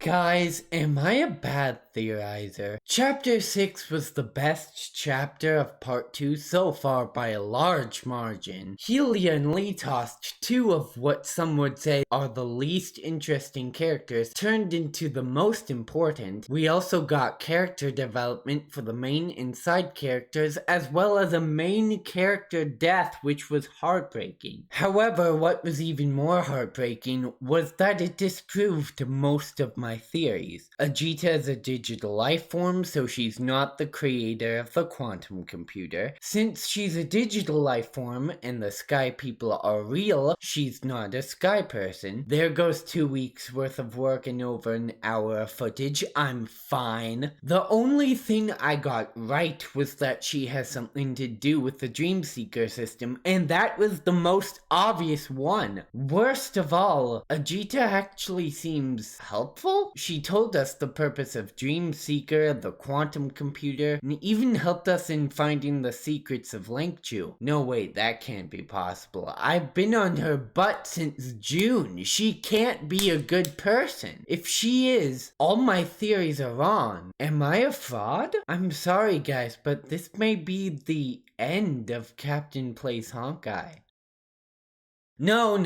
Guys, am I a bad theorizer? Chapter 6 was the best chapter of part 2 so far by a large margin. HATE and Litost, two of what some would say are the least interesting characters, turned into the most important. We also got character development for the main and side characters, as well as a main character death, which was heartbreaking. However, what was even more heartbreaking was that it disproved most of my theories. Ajita is a digital life form, so she's not the creator of the quantum computer. Since she's a digital life form and the sky people are real, she's not a sky person. There goes 2 weeks worth of work and over an hour of footage. I'm fine. The only thing I got right was that she has something to do with the Dream Seeker system, and that was the most obvious one. Worst of all, Ajita actually seems helpful? She told us the purpose of Dream Seeker, the quantum computer, and even helped us in finding the secrets of Linkchu. No wait, that can't be possible. I've been on her butt since June. She can't be a good person. If she is, all my theories are wrong. Am I a fraud? I'm sorry guys, but this may be the end of Captain Plays Honkai. No,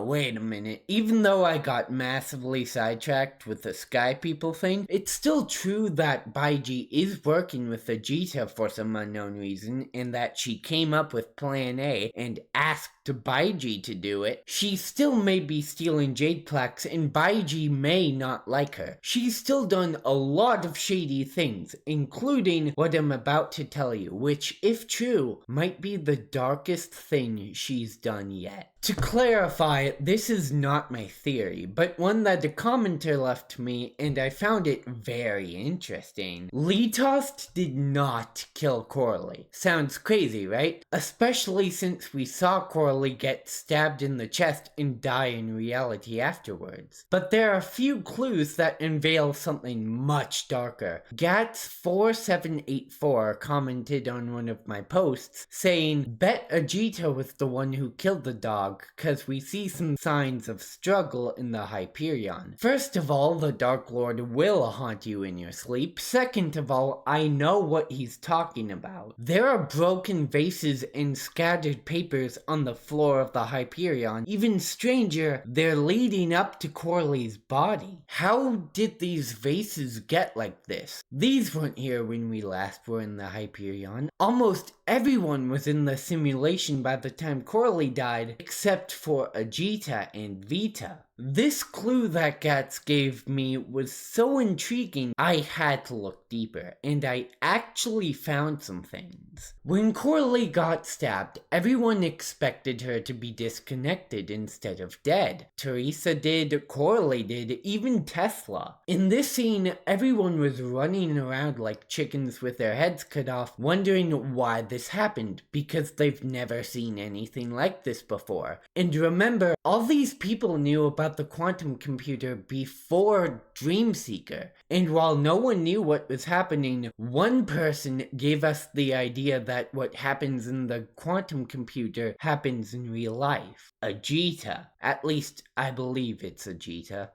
wait a minute. Even though I got massively sidetracked with the Sky People thing, it's still true that Baiji is working with Ajita for some unknown reason, and that she came up with Plan A and asked Baiji to do it. She still may be stealing jade plaques, and Baiji may not like her. She's still done a lot of shady things, including what I'm about to tell you, which, if true, might be the darkest thing she's done yet. To clarify, this is not my theory, but one that a commenter left me, and I found it very interesting. Litost did not kill Coralie. Sounds crazy, right? Especially since we saw Coralie get stabbed in the chest and die in reality afterwards. But there are a few clues that unveil something much darker. Gats4784 commented on one of my posts saying, "Bet Ajita was the one who killed the dog, cause we see some signs of struggle in the Hyperion. First of all, the Dark Lord will haunt you in your sleep. Second of all, I know what he's talking about. There are broken vases and scattered papers on the floor of the Hyperion. Even stranger, they're leading up to Coralie's body. How did these vases get like this? These weren't here when we last were in the Hyperion. Almost everyone was in the simulation by the time Coralie died, except for Ajita and Vita. This clue that Gats gave me was so intriguing, I had to look deeper, and I actually found some things. When Coralie got stabbed, everyone expected her to be disconnected instead of dead. Teresa did, Coralie did, even Tesla. In this scene, everyone was running around like chickens with their heads cut off, wondering why this happened, because they've never seen anything like this before. And remember, all these people knew about the quantum computer before Dream Seeker, and while no one knew what was happening, one person gave us the idea that what happens in the quantum computer happens in real life. Ajita. At least, I believe it's Ajita.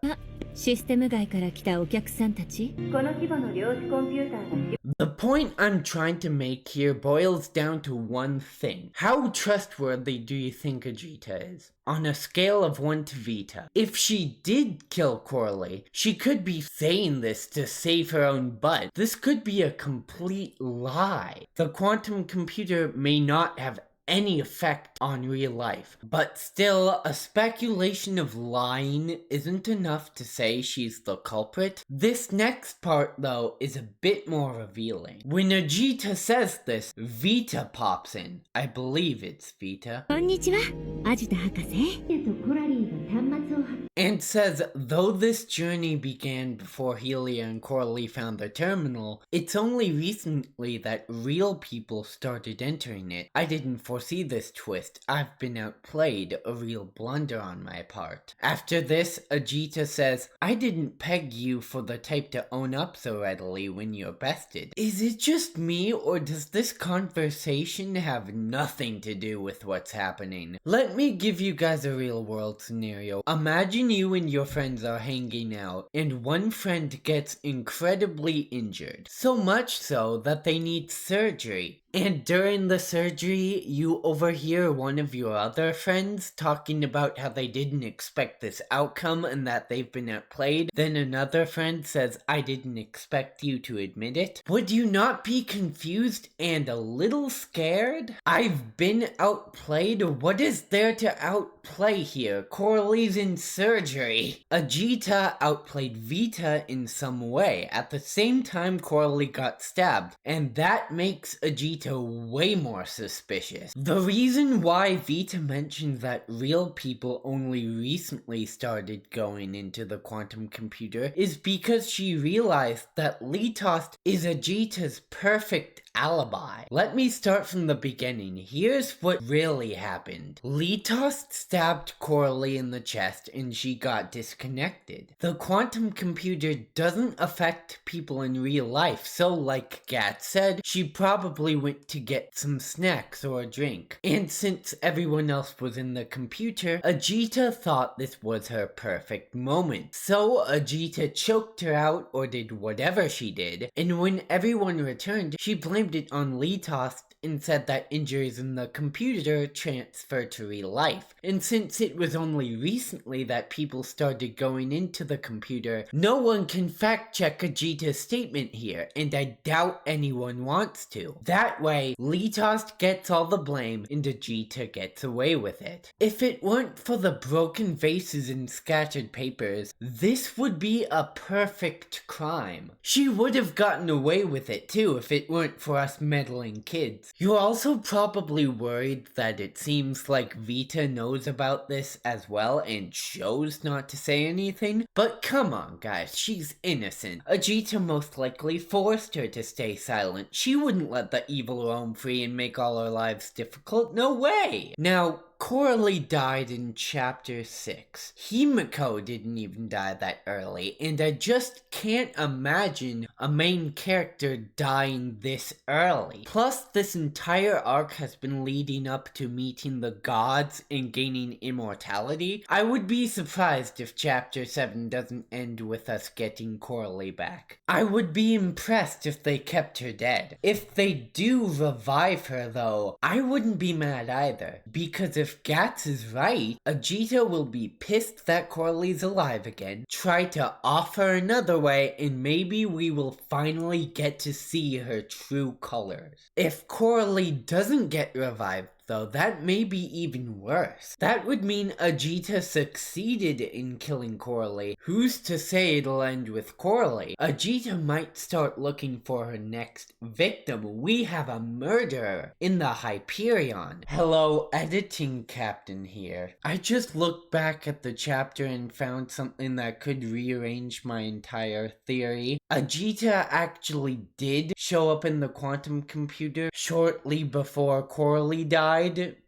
システム外から来たお客さんたち、この規模の量子コンピューターが The point I'm trying to make here boils down to one thing. How trustworthy do you think Ajita is? On a scale of 1 to Vita. If she did kill Coralie, she could be saying this to save her own butt. This could be a complete lie. The quantum computer may not have any effect on real life. But still, a speculation of lying isn't enough to say she's the culprit. This next part, though, is a bit more revealing. When Ajita says this, Vita pops in. I believe it's Vita. こんにちは、アジタ博士。コラリーが端末を And says, though this journey began before Helia and Coralie found the terminal, it's only recently that real people started entering it. I didn't foresee this twist. I've been outplayed, a real blunder on my part. After this, Ajita says, I didn't peg you for the type to own up so readily when you're bested. Is it just me, or does this conversation have nothing to do with what's happening? Let me give you guys a real world scenario. Imagine Imagine you and your friends are hanging out, and one friend gets incredibly injured. So much so that they need surgery. And during the surgery, you overhear one of your other friends talking about how they didn't expect this outcome and that they've been outplayed. Then another friend says, I didn't expect you to admit it. Would you not be confused and a little scared? I've been outplayed? What is there to outplay here? Coralie's in surgery. Ajita outplayed Vita in some way. At the same time, Coralie got stabbed, and that makes Ajita way more suspicious. The reason why Vita mentioned that real people only recently started going into the quantum computer is because she realized that Litost is Ajita's perfect alibi. Let me start from the beginning. Here's what really happened. Litost stabbed Coralie in the chest and she got disconnected. The quantum computer doesn't affect people in real life, so like Gat said, she probably went to get some snacks or a drink. And since everyone else was in the computer, Ajita thought this was her perfect moment. So Ajita choked her out or did whatever she did, and when everyone returned, she blamed it on Litost and said that injuries in the computer transfer to real life. And since it was only recently that people started going into the computer, no one can fact check Ajita's statement here, and I doubt anyone wants to. That way, Litost gets all the blame and Ajita gets away with it. If it weren't for the broken vases and scattered papers, this would be a perfect crime. She would have gotten away with it too if it weren't for us meddling kids. You're also probably worried that it seems like Vita knows about this as well and chose not to say anything, but come on guys, she's innocent. Ajita most likely forced her to stay silent. She wouldn't let the evil roam free and make all our lives difficult, no way! Now, Coralie died in chapter 6. Himiko didn't even die that early, and I just can't imagine a main character dying this early. Plus, this entire arc has been leading up to meeting the gods and gaining immortality. I would be surprised if chapter 7 doesn't end with us getting Coralie back. I would be impressed if they kept her dead. If they do revive her though, I wouldn't be mad either, because if Gats is right, Ajita will be pissed that Coralie's alive again, try to off her another way, and maybe we will finally get to see her true colors. If Coralie doesn't get revived though, that may be even worse. That would mean Ajita succeeded in killing Coralie. Who's to say it'll end with Coralie? Ajita might start looking for her next victim. We have a murderer in the Hyperion. Hello, editing captain here. I just looked back at the chapter and found something that could rearrange my entire theory. Ajita actually did show up in the quantum computer shortly before Coralie died.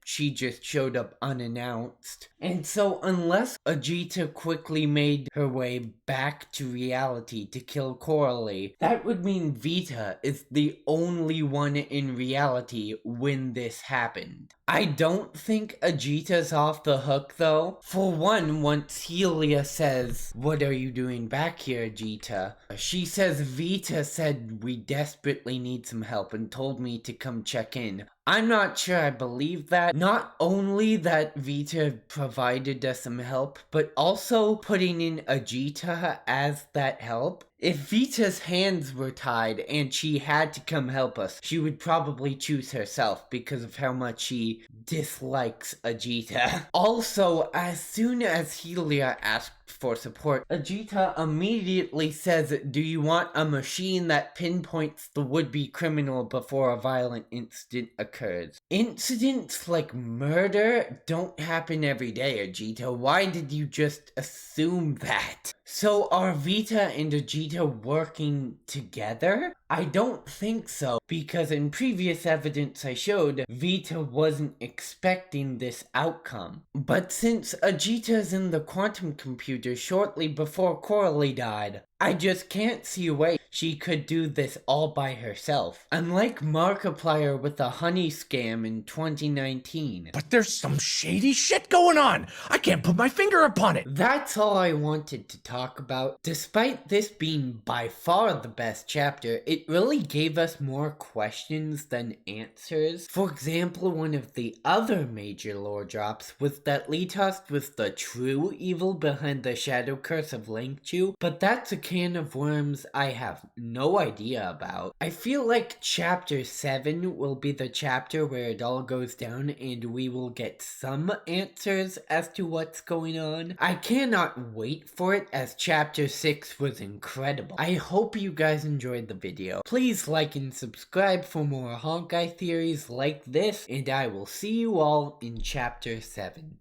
She just showed up unannounced. And so unless Ajita quickly made her way back to reality to kill Coralie, that would mean Vita is the only one in reality when this happened. I don't think Ajita's off the hook though. For one, once Helia says, "What are you doing back here, Ajita?" She says Vita said we desperately need some help and told me to come check in. I'm not sure I believe that. Not only that Vita provided us some help, but also putting in Ajita as that help. If Vita's hands were tied and she had to come help us, she would probably choose herself because of how much she dislikes Ajita. Also, as soon as Helia asked for support, Ajita immediately says, "Do you want a machine that pinpoints the would-be criminal before a violent incident occurs?" Incidents like murder don't happen every day, Ajita. Why did you just assume that? So are Vita and Ajita working together? I don't think so, because in previous evidence I showed, Vita wasn't expecting this outcome. But since Ajita's in the quantum computer shortly before Coralie died, I just can't see a way she could do this all by herself. Unlike Markiplier with the honey scam in 2019. But there's some shady shit going on! I can't put my finger upon it! That's all I wanted to talk about. Despite this being by far the best chapter, it really gave us more questions than answers. For example, one of the other major lore drops was that Litost was the true evil behind the shadow curse of Langchu, but that's a can of worms I have no idea about. I feel like chapter 7 will be the chapter where it all goes down and we will get some answers as to what's going on. I cannot wait for it as chapter 6 was incredible. I hope you guys enjoyed the video. Please like and subscribe for more Honkai theories like this, and I will see you all in chapter 7.